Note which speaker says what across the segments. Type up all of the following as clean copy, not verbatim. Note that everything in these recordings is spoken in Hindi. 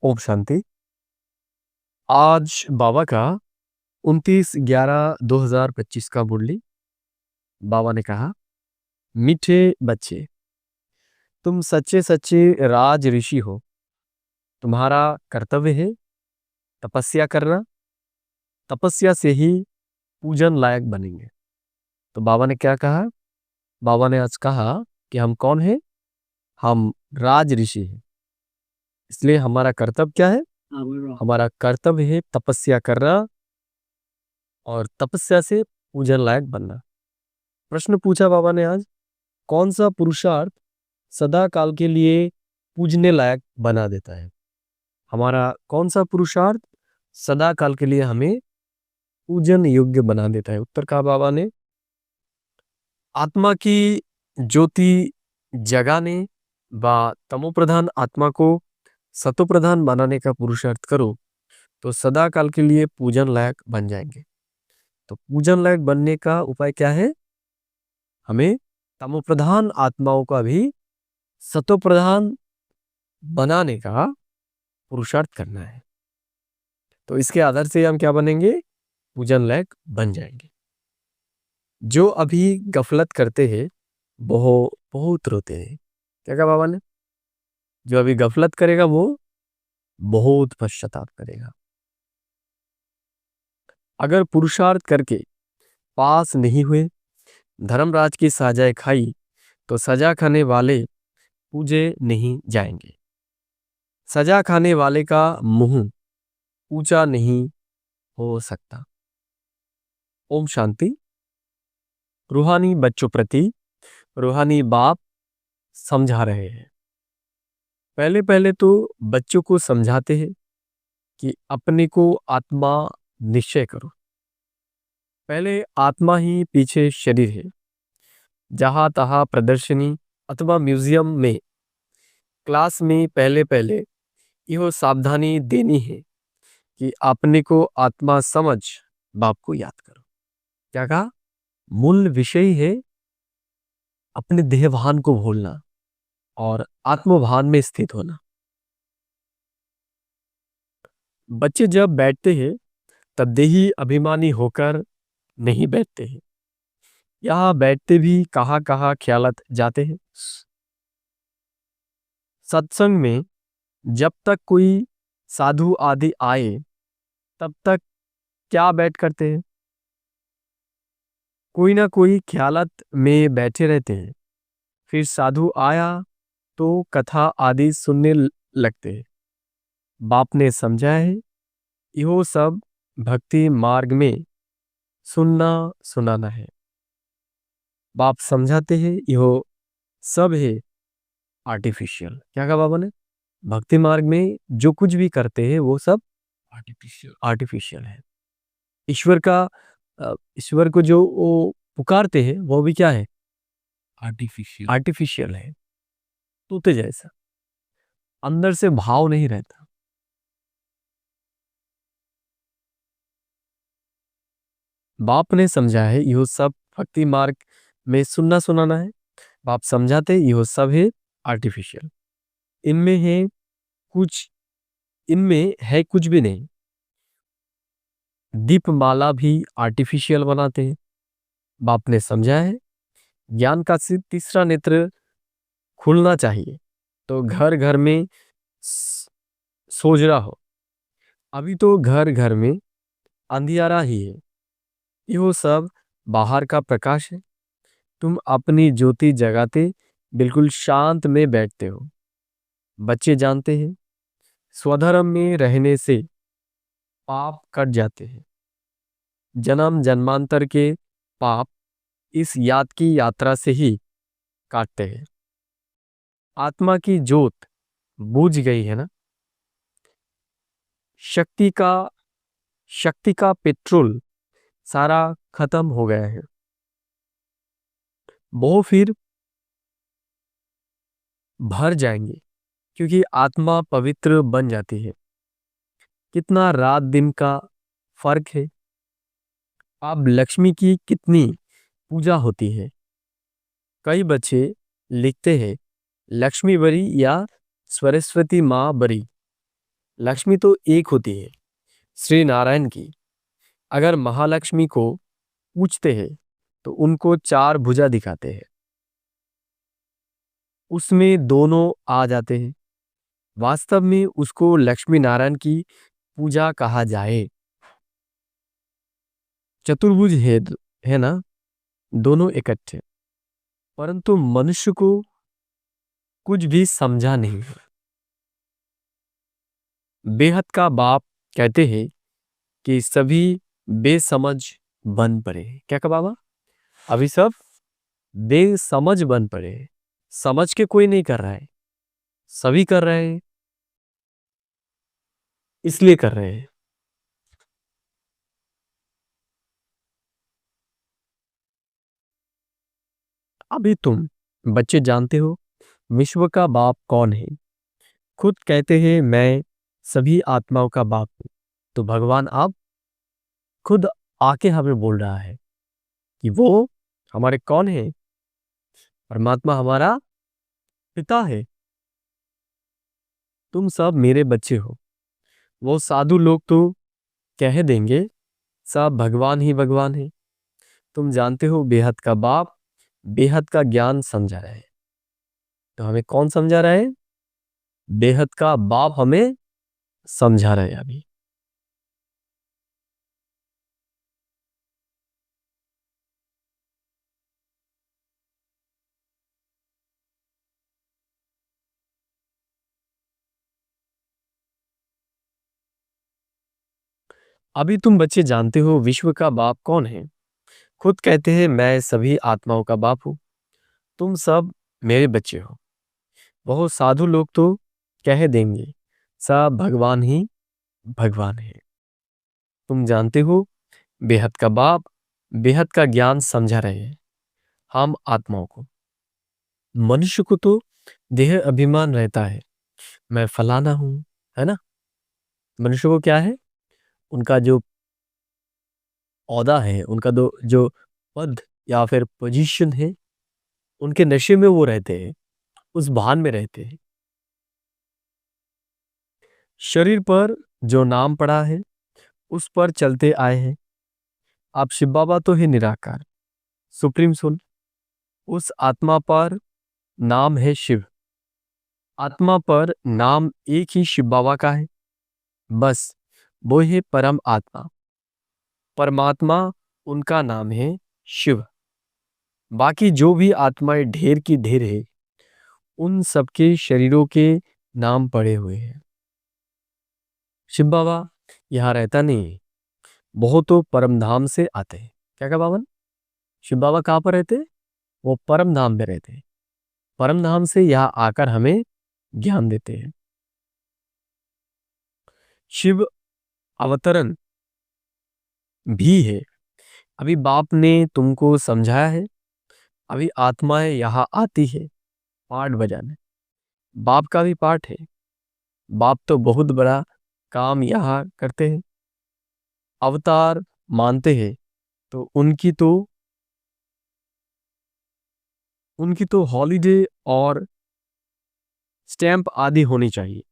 Speaker 1: ओम शांति। आज बाबा का 29/11/2025 का मुरली। बाबा ने कहा, मीठे बच्चे, तुम सच्चे सच्चे राज ऋषि हो। तुम्हारा कर्तव्य है तपस्या करना। तपस्या से ही पूजन लायक बनेंगे। तो बाबा ने क्या कहा? बाबा ने आज कहा कि हम कौन हैं? हम राज ऋषि हैं। इसलिए हमारा कर्तव्य क्या है? हमारा कर्तव्य है तपस्या करना और तपस्या से पूजन लायक बनना। प्रश्न पूछा बाबा ने आज, कौन सा पुरुषार्थ सदा काल के लिए पूजने लायक बना देता है? हमारा कौन सा पुरुषार्थ सदा काल के लिए हमें पूजन योग्य बना देता है? उत्तर कहा बाबा ने, आत्मा की ज्योति जगाने व तमोप्रधान आत्मा को सतोप्रधान बनाने का पुरुषार्थ करो तो सदा काल के लिए पूजन लायक बन जाएंगे। तो पूजन लायक बनने का उपाय क्या है? हमें तमोप्रधान आत्माओं का भी सतोप्रधान बनाने का पुरुषार्थ करना है। तो इसके आधार से हम क्या बनेंगे? पूजन लायक बन जाएंगे। जो अभी गफलत करते हैं बहुत रोते हैं। क्या कहा बाबा ने? जो अभी गफलत करेगा वो बहुत पश्चाताप करेगा। अगर पुरुषार्थ करके पास नहीं हुए, धर्मराज की सजाएं खाई तो सजा खाने वाले पूजे नहीं जाएंगे। सजा खाने वाले का मुंह ऊंचा नहीं हो सकता। ओम शांति। रूहानी बच्चों प्रति रूहानी बाप समझा रहे हैं। पहले पहले तो बच्चों को समझाते हैं कि अपने को आत्मा निश्चय करो। पहले आत्मा ही पीछे शरीर है। जहां तहां प्रदर्शनी अथवा म्यूजियम में, क्लास में पहले पहले यह सावधानी देनी है कि अपने को आत्मा समझ बाप को याद करो। क्या कहा? मूल विषय है अपने देहभान को भूलना और आत्मभान में स्थित होना। बच्चे जब बैठते हैं तब देही अभिमानी होकर नहीं बैठते हैं। यहाँ बैठते भी कहाँ कहाँ ख्यालत जाते हैं। सत्संग में जब तक कोई साधु आदि आए तब तक क्या बैठ करते हैं? कोई ना कोई ख्यालत में बैठे रहते हैं। फिर साधु आया तो कथा आदि सुनने लगते हैं। बाप ने समझा है यो सब भक्ति मार्ग में सुनना सुनाना है। बाप समझाते हैं यो सब है आर्टिफिशियल। क्या कहा बाबा ने? भक्ति मार्ग में जो कुछ भी करते हैं वो सब आर्टिफिशियल है। ईश्वर को जो वो पुकारते हैं वो भी क्या है? आर्टिफिशियल है। तोते जैसा, अंदर से भाव नहीं रहता। बाप ने समझा है यह सब भक्ति मार्ग में सुनना सुनाना है। बाप समझाते यह सब है आर्टिफिशियल। इनमें है कुछ भी नहीं। दीपमाला भी आर्टिफिशियल बनाते हैं। बाप ने समझा है ज्ञान का तीसरा नेत्र खुलना चाहिए तो घर घर में सोजरा हो। अभी तो घर घर में अंधियारा ही है। यह सब बाहर का प्रकाश है। तुम अपनी ज्योति जगाते बिल्कुल शांत में बैठते हो। बच्चे जानते हैं स्वधर्म में रहने से पाप कट जाते हैं। जन्म जन्मांतर के पाप इस याद की यात्रा से ही काटते हैं। आत्मा की ज्योत बुझ गई है ना। शक्ति का पेट्रोल सारा खत्म हो गया है। वो फिर भर जाएंगे क्योंकि आत्मा पवित्र बन जाती है। कितना रात दिन का फर्क है। अब लक्ष्मी की कितनी पूजा होती है। कई बच्चे लिखते हैं लक्ष्मी बरी या सरस्वती माँ बरी। लक्ष्मी तो एक होती है, श्री नारायण की। अगर महालक्ष्मी को पूछते हैं तो उनको चार भुजा दिखाते हैं, उसमें दोनं आ जाते हैं। वास्तव में उसको लक्ष्मी नारायण की पूजा कहा जाए। चतुर्भुज है ना, दोनों इकट्ठे, परंतु मनुष्य को कुछ भी समझा नहीं है। बेहद का बाप कहते हैं कि सभी बेसमझ बन पड़े। क्या कहा बाबा? अभी सब बेसमझ बन पड़े, समझ के कोई नहीं कर रहा है, सभी कर रहे हैं, इसलिए कर रहे हैं। अभी तुम बच्चे जानते हो विश्व का बाप कौन है? खुद कहते हैं मैं सभी आत्माओं का बाप हूं। तो भगवान आप खुद आके हमें बोल रहा है कि वो हमारे कौन है? परमात्मा हमारा पिता है। तुम सब मेरे बच्चे हो। वो साधु लोग तो कह देंगे सब भगवान ही भगवान है। तुम जानते हो बेहद का बाप बेहद का ज्ञान समझा रहा है। तो हमें कौन समझा रहा है? बेहद का बाप हमें समझा रहा है। अभी तुम बच्चे जानते हो विश्व का बाप कौन है? खुद कहते हैं मैं सभी आत्माओं का बाप हूं। तुम सब मेरे बच्चे हो। बहुत साधु लोग तो कह देंगे सब भगवान ही भगवान है। तुम जानते हो बेहद का बाप बेहद का ज्ञान समझा रहे हैं हम आत्माओं को। मनुष्य को तो देह अभिमान रहता है, मैं फलाना हूं, है ना? मनुष्य को क्या है? उनका जो औहदा है, उनका जो पद या फिर पोजीशन है, उनके नशे में वो रहते हैं, उस भान में रहते हैं। शरीर पर जो नाम पड़ा है उस पर चलते आए हैं। आप शिव बाबा तो है निराकार, सुप्रीम सोल। उस आत्मा पर नाम है शिव। आत्मा पर नाम एक ही शिव बाबा का है, बस वो है परम आत्मा। परमात्मा उनका नाम है शिव। बाकी जो भी आत्माएं ढेर की ढेर है, उन सबके शरीरों के नाम पड़े हुए हैं। शिव बाबा यहाँ रहता नहीं है, बहुत तो परम धाम से आते हैं। क्या कहा बाबा? शिव बाबा कहाँ पर रहते हैं? वो परम धाम में रहते हैं। परम धाम से यहाँ आकर हमें ज्ञान देते हैं। शिव अवतरण भी है। अभी बाप ने तुमको समझाया है। अभी आत्माएं यहाँ आती है पाठ बजाने। बाप का भी पाठ है। बाप तो बहुत बड़ा काम यहाँ करते हैं, अवतार मानते हैं। तो उनकी तो हॉलिडे और स्टैंप आदि होनी चाहिए।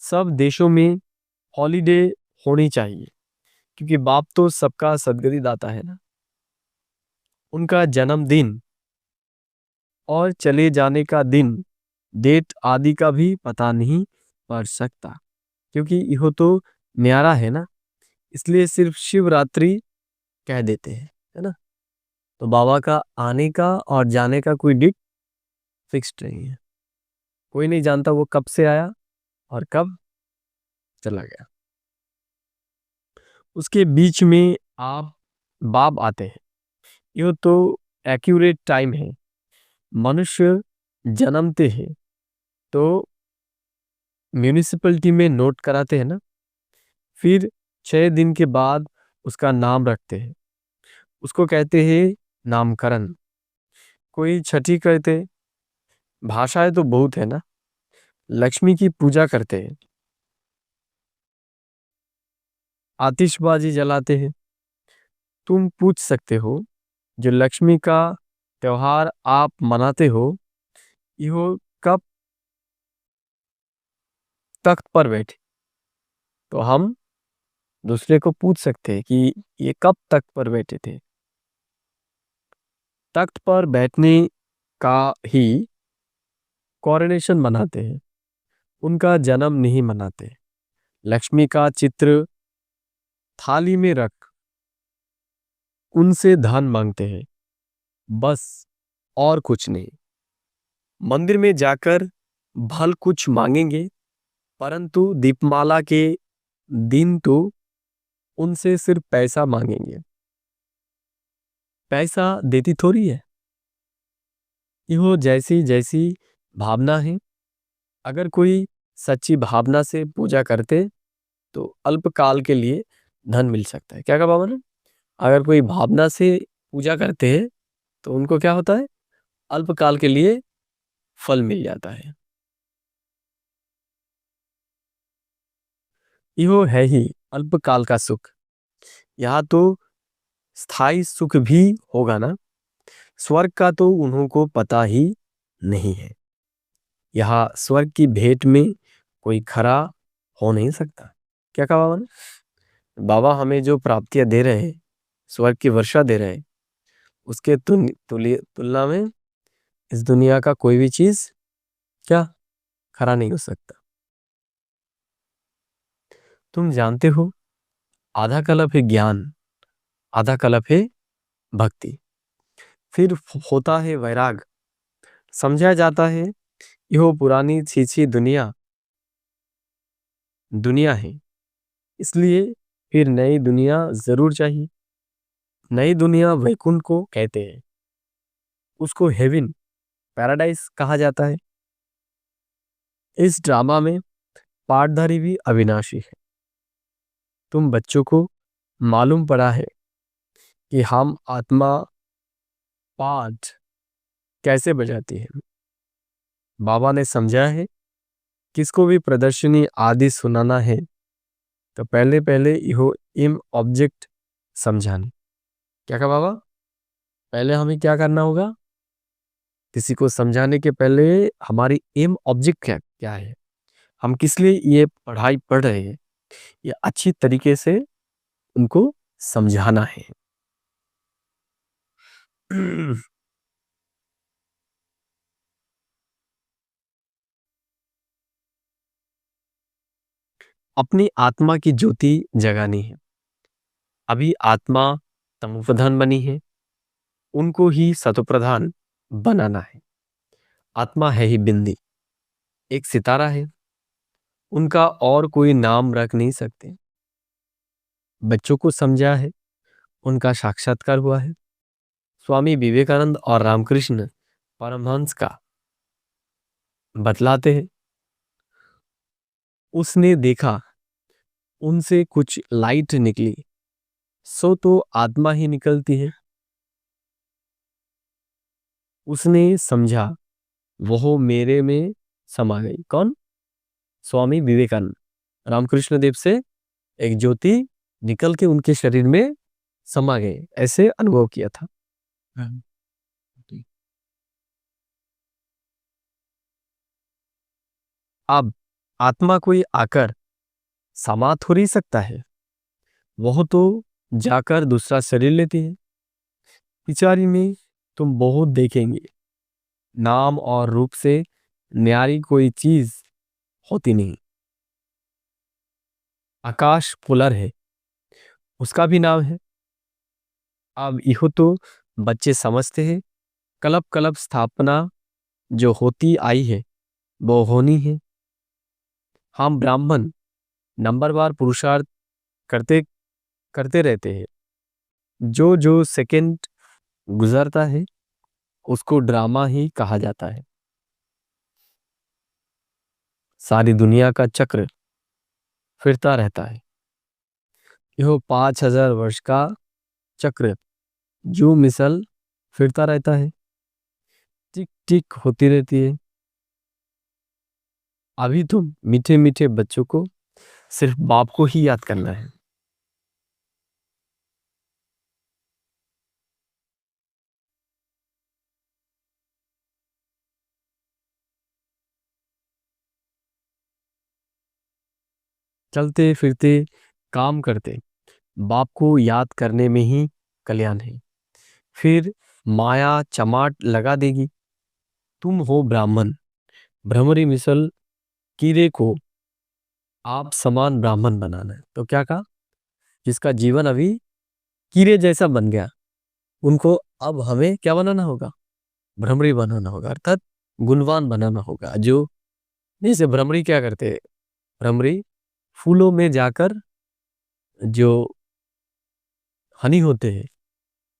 Speaker 1: सब देशों में हॉलिडे होनी चाहिए, क्योंकि बाप तो सबका सद्गति दाता है ना। उनका जन्मदिन और चले जाने का दिन, डेट आदि का भी पता नहीं पड़ सकता, क्योंकि यह तो न्यारा है ना। इसलिए सिर्फ शिवरात्रि कह देते हैं, है ना। तो बाबा का आने का और जाने का कोई डेट फिक्स्ड नहीं है। कोई नहीं जानता वो कब से आया और कब चला गया। उसके बीच में आप बाप आते हैं। यह तो एक्यूरेट टाइम है। मनुष्य जन्मते हैं तो म्यूनिसिपैलिटी में नोट कराते हैं ना, फिर 6 दिन के बाद उसका नाम रखते हैं। उसको कहते हैं नामकरण। कोई छठी करते। भाषाएं तो बहुत है ना। लक्ष्मी की पूजा करते हैं, आतिशबाजी जलाते हैं। तुम पूछ सकते हो जो लक्ष्मी का त्योहार आप मनाते हो, यह कब तख्त पर बैठे? तो हम दूसरे को पूछ सकते हैं कि ये कब तख्त पर बैठे थे। तख्त पर बैठने का ही कॉरोनेशन मनाते हैं, उनका जन्म नहीं मनाते। लक्ष्मी का चित्र थाली में रख उनसे धन मांगते हैं, बस, और कुछ नहीं। मंदिर में जाकर भल कुछ मांगेंगे, परंतु दीपमाला के दिन तो उनसे सिर्फ पैसा मांगेंगे। पैसा देती थोड़ी है। यो जैसी जैसी भावना है। अगर कोई सच्ची भावना से पूजा करते तो अल्पकाल के लिए धन मिल सकता है। क्या कहा बाबा ने? अगर कोई भावना से पूजा करते हैं तो उनको क्या होता है? अल्पकाल के लिए फल मिल जाता है। यो है ही अल्पकाल का सुख। यहाँ तो स्थायी सुख भी होगा ना। स्वर्ग का तो उन्हों को पता ही नहीं है। यहाँ स्वर्ग की भेंट में कोई खरा हो नहीं सकता। क्या कहा बाबा ने? बाबा हमें जो प्राप्तियां दे रहे हैं, स्वर्ग की वर्षा दे रहे हैं, उसके तुलना में इस दुनिया का कोई भी चीज क्या खरा नहीं हो सकता। तुम जानते हो, आधा कल्प है ज्ञान, आधा कल्प है भक्ति, फिर होता है वैराग। समझा जाता है यह पुरानी छीछी दुनिया दुनिया है, इसलिए फिर नई दुनिया जरूर चाहिए। नई दुनिया वैकुंठ को कहते हैं, उसको हेवन, पैराडाइज कहा जाता है। इस ड्रामा में पार्टधारी भी अविनाशी है। तुम बच्चों को मालूम पड़ा है कि हम आत्मा पाठ कैसे बजाती है। बाबा ने समझा है, किसको भी प्रदर्शनी आदि सुनाना है तो पहले पहले यो इम ऑब्जेक्ट समझाने। क्या कहा बाबा? पहले हमें क्या करना होगा? किसी को समझाने के पहले हमारी एम ऑब्जेक्ट क्या क्या है, हम किस लिए ये पढ़ाई पढ़ रहे हैं, ये अच्छी तरीके से उनको समझाना है। अपनी आत्मा की ज्योति जगानी है। अभी आत्मा तमोप्रधान बनी है, उनको ही सतोप्रधान बनाना है। आत्मा है ही बिंदी, एक सितारा है, उनका और कोई नाम रख नहीं सकते। बच्चों को समझा है, उनका साक्षात्कार हुआ है। स्वामी विवेकानंद और रामकृष्ण परमहंस का बतलाते हैं, उसने देखा उनसे कुछ लाइट निकली, सो तो आत्मा ही निकलती है। उसने समझा, वो मेरे में समा गई। कौन? स्वामी विवेकानंद। रामकृष्ण देव से एक ज्योति निकल के उनके शरीर में समा गए, ऐसे अनुभव किया था। अब आत्मा कोई आकर समा थोड़ी सकता है, वह तो जाकर दूसरा शरीर लेती है। पिछाड़ी में तुम बहुत देखेंगे, नाम और रूप से न्यारी कोई चीज होती नहीं। आकाश पुलर है, उसका भी नाम है। अब यह तो बच्चे समझते हैं, कलप कलप स्थापना जो होती आई है वो होनी है। हम ब्राह्मण नंबरवार पुरुषार्थ करते करते रहते हैं। जो जो सेकंड गुजरता है उसको ड्रामा ही कहा जाता है। सारी दुनिया का चक्र फिरता रहता है। यह 5,000 वर्ष का चक्र जो मिसल फिरता रहता है, टिक टिक होती रहती है। अभी तुम मीठे मीठे बच्चों को सिर्फ बाप को ही याद करना है। चलते फिरते काम करते बाप को याद करने में ही कल्याण है। फिर माया चमाट लगा देगी, तुम हो ब्राह्मण। भ्रमरी मिसल कीड़े को आप समान ब्राह्मण बनाना है। तो क्या कहा, जिसका जीवन अभी कीड़े जैसा बन गया, उनको अब हमें क्या बनाना होगा, भ्रमरी बनाना होगा, अर्थात गुणवान बनाना होगा। जो जैसे भ्रमरी क्या करते हैं, भ्रमरी फूलों में जाकर जो हनी होते हैं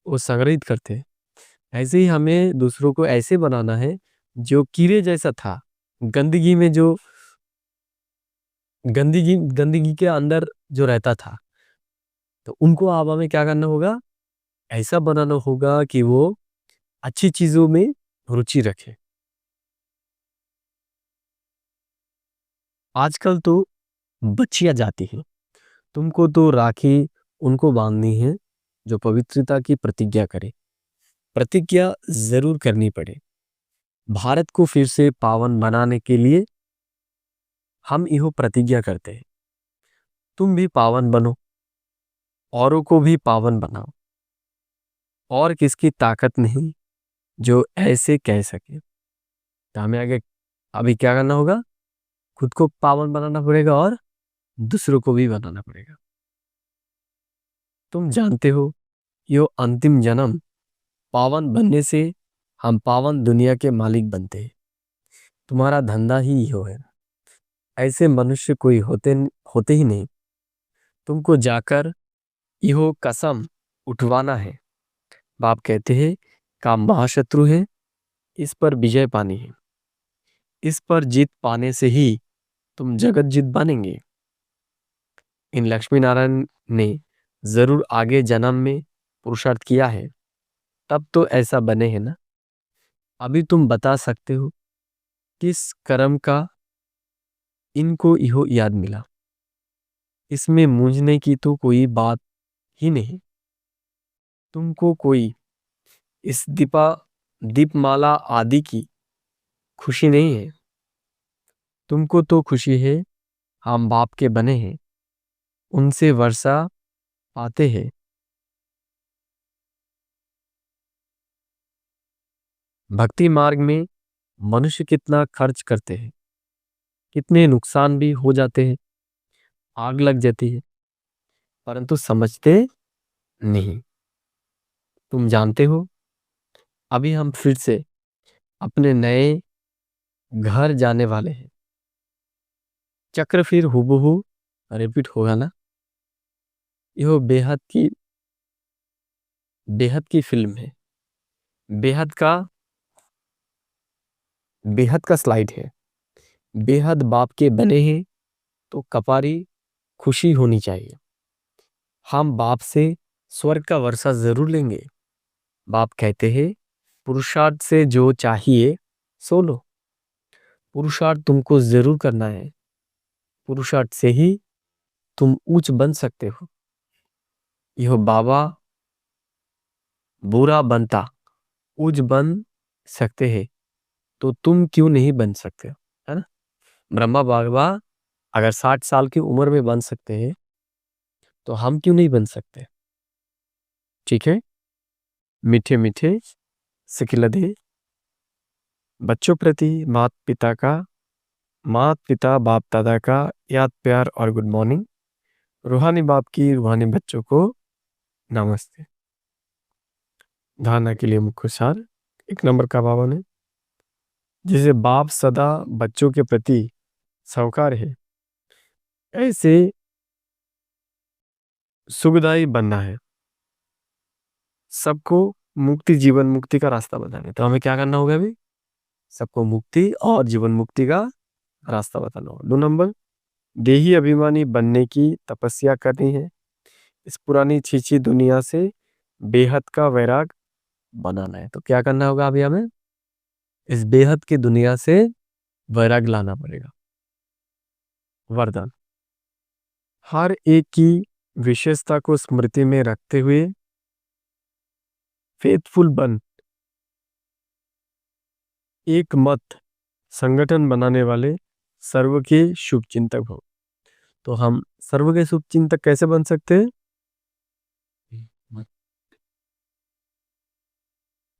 Speaker 1: वो संग्रहित करते हैं। ऐसे ही हमें दूसरों को ऐसे बनाना है जो कीड़े जैसा था, गंदगी में जो गंदगी गंदगी के अंदर जो रहता था, तो उनको अब हमें क्या करना होगा, ऐसा बनाना होगा कि वो अच्छी चीजों में रुचि रखे। आजकल तो बच्चियां जाती हैं, तुमको तो राखी उनको बांधनी है जो पवित्रता की प्रतिज्ञा करे। प्रतिज्ञा जरूर करनी पड़े। भारत को फिर से पावन बनाने के लिए हम यह प्रतिज्ञा करते हैं, तुम भी पावन बनो, औरों को भी पावन बनाओ। और किसकी ताकत नहीं जो ऐसे कह सके। तो हमें आगे अभी क्या करना होगा, खुद को पावन बनाना पड़ेगा और दूसरों को भी बनाना पड़ेगा। तुम जानते हो, यो अंतिम जन्म पावन बनने से हम पावन दुनिया के मालिक बनते हैं। तुम्हारा धंधा ही यो है। ऐसे मनुष्य कोई होते होते ही नहीं। तुमको जाकर यो कसम उठवाना है। बाप कहते हैं, काम महाशत्रु है, इस पर विजय पानी है। इस पर जीत पाने से ही तुम जगत जीत बनेंगे। इन लक्ष्मी नारायण ने जरूर आगे जन्म में पुरुषार्थ किया है, तब तो ऐसा बने हैं ना। अभी तुम बता सकते हो किस कर्म का इनको इहो याद मिला। इसमें मूंझने की तो कोई बात ही नहीं। तुमको कोई इस दीपमाला आदि की खुशी नहीं है। तुमको तो खुशी है, हम बाप के बने हैं, उनसे वर्षा पाते हैं। भक्ति मार्ग में मनुष्य कितना खर्च करते हैं, कितने नुकसान भी हो जाते हैं, आग लग जाती है, परंतु समझते नहीं। तुम जानते हो, अभी हम फिर से अपने नए घर जाने वाले हैं। चक्र फिर हुबहू रिपीट होगा ना। यह बेहद की फिल्म है। बेहद का बेहद का स्लाइड है। बेहद बाप के बने हैं तो कपारी खुशी होनी चाहिए। हम बाप से स्वर्ग का वर्षा जरूर लेंगे। बाप कहते हैं, पुरुषार्थ से जो चाहिए सो लो। पुरुषार्थ तुमको जरूर करना है। पुरुषार्थ से ही तुम ऊंच बन सकते हो। यह बाबा बुरा बनता ऊंच बन सकते हैं, तो तुम क्यों नहीं बन सकते, है ना। ब्रह्मा बाबा अगर 60 साल की उम्र में बन सकते हैं, तो हम क्यों नहीं बन सकते। ठीक है। मीठे मीठे सिखिलधे बच्चों प्रति मात पिता बाप दादा का याद प्यार और गुड मॉर्निंग। रूहानी बाप की रूहानी बच्चों को नमस्ते। धारणा के लिए मुख्य सार। 1 नंबर का भावन है, जिसे बाप सदा बच्चों के प्रति सौकार है, ऐसे सुखदाई बनना है। सबको मुक्ति जीवन मुक्ति का रास्ता बताना है। तो हमें क्या करना होगा अभी, सबको मुक्ति और जीवन मुक्ति का रास्ता बताना होगा। 2 नंबर, देही अभिमानी बनने की तपस्या करनी है। इस पुरानी छीछी दुनिया से बेहद का वैराग बनाना है। तो क्या करना होगा अभी हमें, इस बेहद की दुनिया से वैराग लाना पड़ेगा। वरदान, हर एक की विशेषता को स्मृति में रखते हुए फेथफुल बन एक मत संगठन बनाने वाले सर्व के शुभ चिंतक हो। तो हम सर्व के शुभचिंतक कैसे बन सकते हैं?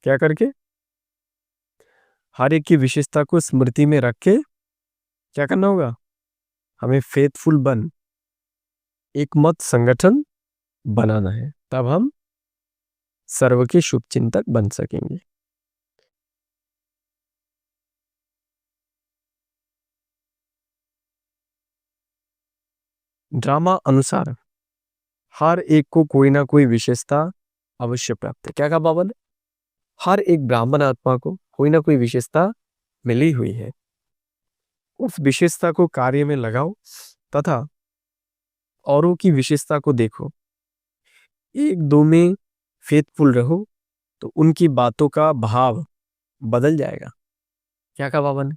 Speaker 1: क्या करके? हर एक की विशेषता को स्मृति में रख के क्या करना होगा? हमें फेथफुल बन एक मत संगठन बनाना है, तब हम सर्व के शुभचिंतक बन सकेंगे। ड्रामा अनुसार हर एक को कोई ना कोई विशेषता अवश्य प्राप्त है। क्या कहा बाबा ने? हर एक ब्राह्मण आत्मा को कोई ना कोई विशेषता मिली हुई है। उस विशेषता को कार्य में लगाओ तथा औरों की विशेषता को देखो। एक दो में फेथफुल रहो तो उनकी बातों का भाव बदल जाएगा। क्या कहा बाबा ने?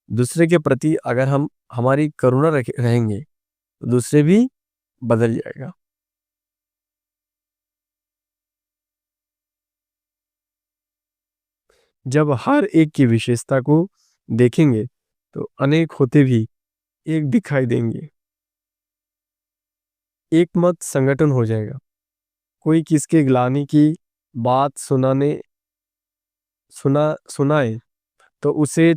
Speaker 1: दूसरे के प्रति अगर हम हमारी करुणा रहेंगे तो दूसरे भी बदल जाएगा। जब हर एक की विशेषता को देखेंगे तो अनेक होते भी एक दिखाई देंगे। एक मत संगठन हो जाएगा। कोई किसके ग्लानि की बात सुनाए तो उसे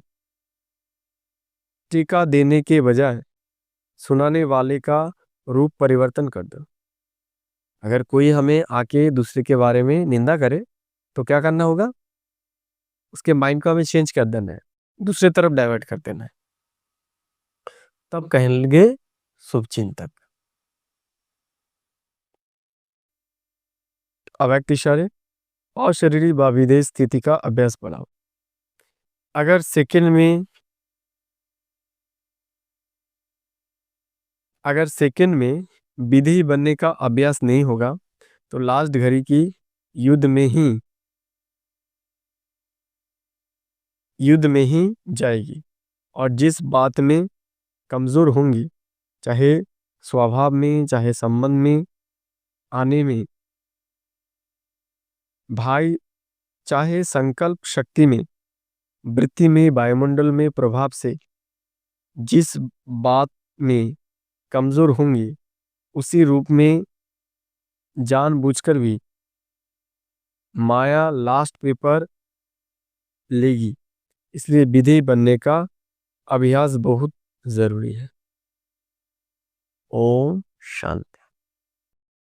Speaker 1: टीका देने के बजाय सुनाने वाले का रूप परिवर्तन कर दो। अगर कोई हमें आके दूसरे के बारे में निंदा करे तो क्या करना होगा? उसके माइंड को हमें चेंज कर देना है, दूसरे तरफ डाइवर्ट कर देना है, तब कहेंगे शुभचिंतक। अव्यक्त इशारे और शरीरी व विदेश स्थिति का अभ्यास बढ़ाओ। अगर सेकंड में विधि बनने का अभ्यास नहीं होगा तो लास्ट घड़ी की युद्ध में ही जाएगी। और जिस बात में कमजोर होंगी, चाहे स्वभाव में, चाहे संबंध में आने में, भाई, चाहे संकल्प शक्ति में, वृत्ति में, वायुमंडल में प्रभाव से, जिस बात में कमजोर होंगी उसी रूप में जानबूझकर भी माया लास्ट पेपर लेगी। इसलिए विधेय बनने का अभ्यास बहुत जरूरी है। ओम शांति।